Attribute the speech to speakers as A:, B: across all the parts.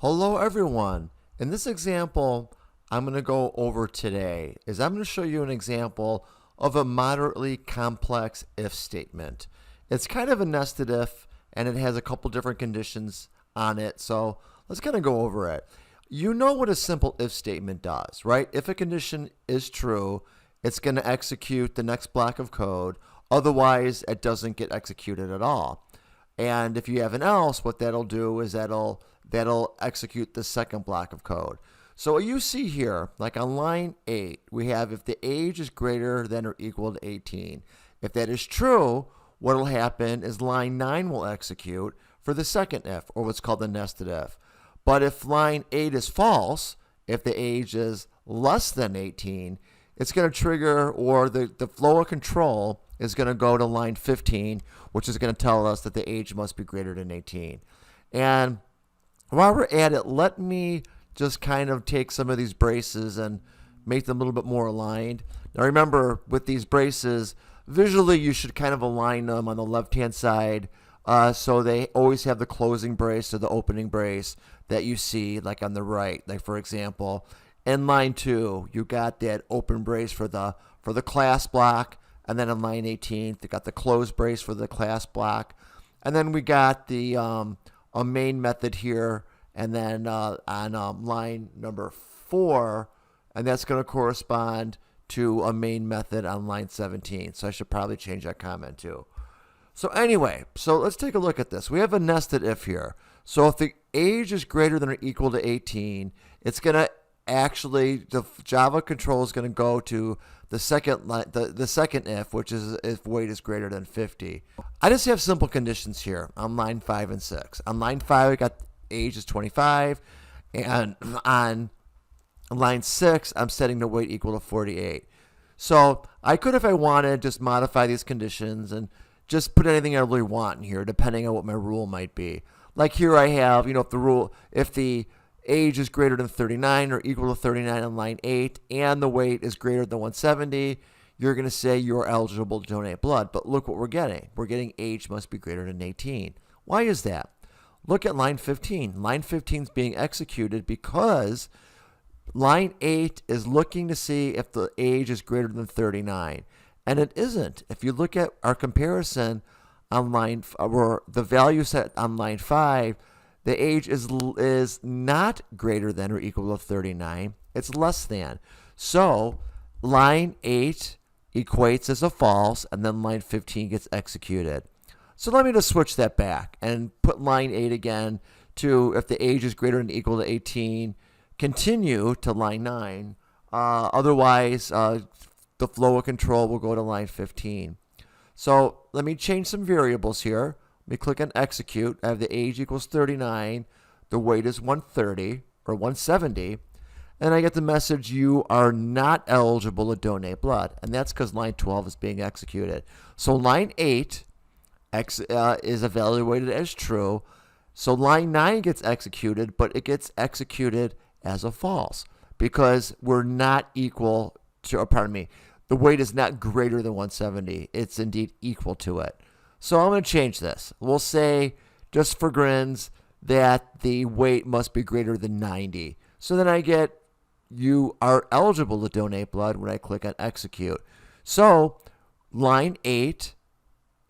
A: Hello everyone. In this example I'm going to go over today is I'm going to show you an example of a moderately complex if statement. It's kind of a nested if and it has a couple different conditions on it, so let's kind of go over it. You know what a simple if statement does, right? If a condition is true, it's going to execute the next block of code. Otherwise, it doesn't get executed at all. And if you have an else, what that'll do is that'll execute the second block of code. So what you see here, like on line 8, we have if the age is greater than or equal to 18. If that is true, what will happen is line 9 will execute for the second if, or what's called the nested if. But if line 8 is false, if the age is less than 18, it's going to trigger, or the flow of control is going to go to line 15, which is going to tell us that the age must be greater than 18. And while we're at it, let me just kind of take some of these braces and make them a little bit more aligned. Now remember, with these braces, visually you should kind of align them on the left-hand side so they always have the closing brace or the opening brace that you see like on the right. Like for example, in line 2, you got that open brace for the class block, and then in line 18, they got the closed brace for the class block, and then we got the a main method here, and then on line number 4, and that's going to correspond to a main method on line 17. So I should probably change that comment too. So anyway, so let's take a look at this. We have a nested if here. So if the age is greater than or equal to 18, it's going to actually, the Java control is going to go to the second line, the second if, which is if weight is greater than 50. I just have simple conditions here on line 5 and 6. On line 5, I got age is 25, and on line 6, I'm setting the weight equal to 48. So I could, if I wanted, just modify these conditions and just put anything I really want in here, depending on what my rule might be. Like here I have, if the age is greater than 39 or equal to 39 on line 8, and the weight is greater than 170, you're going to say you're eligible to donate blood. But look what we're getting. We're getting age must be greater than 18. Why is that? Look at line 15. Line 15 is being executed because line 8 is looking to see if the age is greater than 39. And it isn't. If you look at our comparison on line, or the value set on line 5, the age is not greater than or equal to 39. It's less than. So line 8 equates as a false, and then line 15 gets executed. So let me just switch that back and put line 8 again to if the age is greater than or equal to 18, continue to line 9. Otherwise, the flow of control will go to line 15. So let me change some variables here. Let me click on execute. I have the age equals 39. The weight is 130 or 170. And I get the message, you are not eligible to donate blood. And that's because line 12 is being executed. So line 8 is evaluated as true. So line 9 gets executed, but it gets executed as a false because we're not equal to, or pardon me, the weight is not greater than 170. It's indeed equal to it. So I'm going to change this. We'll say, just for grins, that the weight must be greater than 90. So then I get, you are eligible to donate blood when I click on execute. So line 8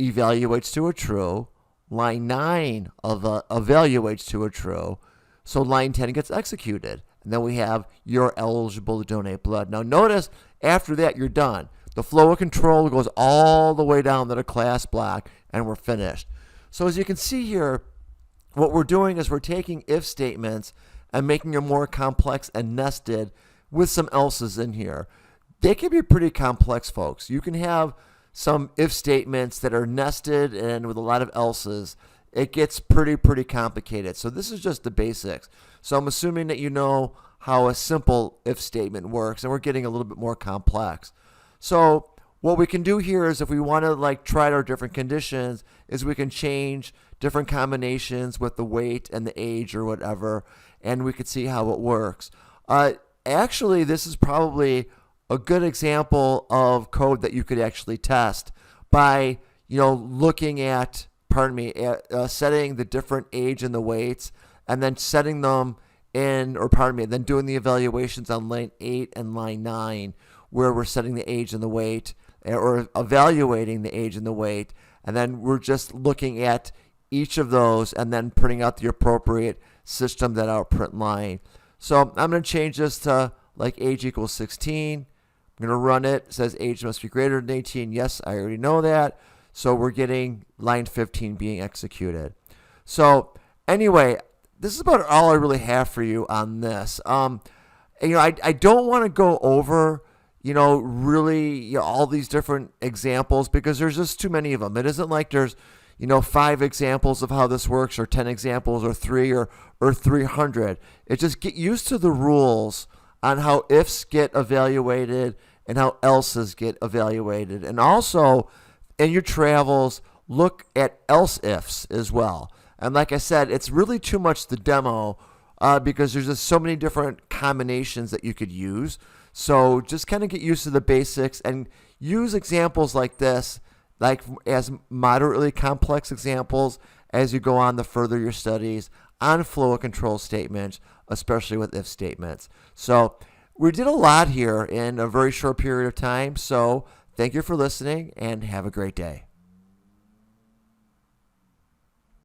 A: evaluates to a true. Line 9 evaluates to a true. So line 10 gets executed. And then we have, you're eligible to donate blood. Now notice, after that, you're done. The flow of control goes all the way down to the class block, and we're finished. So as you can see here, what we're doing is we're taking if statements and making them more complex and nested with some else's in here. They can be pretty complex, folks. You can have some if statements that are nested and with a lot of else's. It gets pretty complicated. So this is just the basics. So I'm assuming that you know how a simple if statement works, and we're getting a little bit more complex. So what we can do here is, if we want to try our different conditions, is we can change different combinations with the weight and the age or whatever, and we could see how it works. Actually, this is probably a good example of code that you could actually test by looking at setting the different age and the weights and then setting them then doing the evaluations on line 8 and line 9, where we're setting the age and the weight, or evaluating the age and the weight, and then we're just looking at each of those and then printing out the appropriate system that outprint line. So I'm going to change this to like age equals 16. I'm going to run it. It says age must be greater than 18. Yes, I already know that. So we're getting line 15 being executed. So anyway, this is about all I really have for you on this. I don't want to go over, really all these different examples because there's just too many of them. It isn't like there's, 5 examples of how this works, or 10 examples, or 3 or 300. It just get used to the rules on how ifs get evaluated and how else's get evaluated. And also, in your travels, look at else ifs as well. And like I said, it's really too much to demo because there's just so many different combinations that you could use. So just kind of get used to the basics and use examples like this, like as moderately complex examples as you go on to further your studies on flow control statements, especially with if statements. So we did a lot here in a very short period of time. So thank you for listening and have a great day.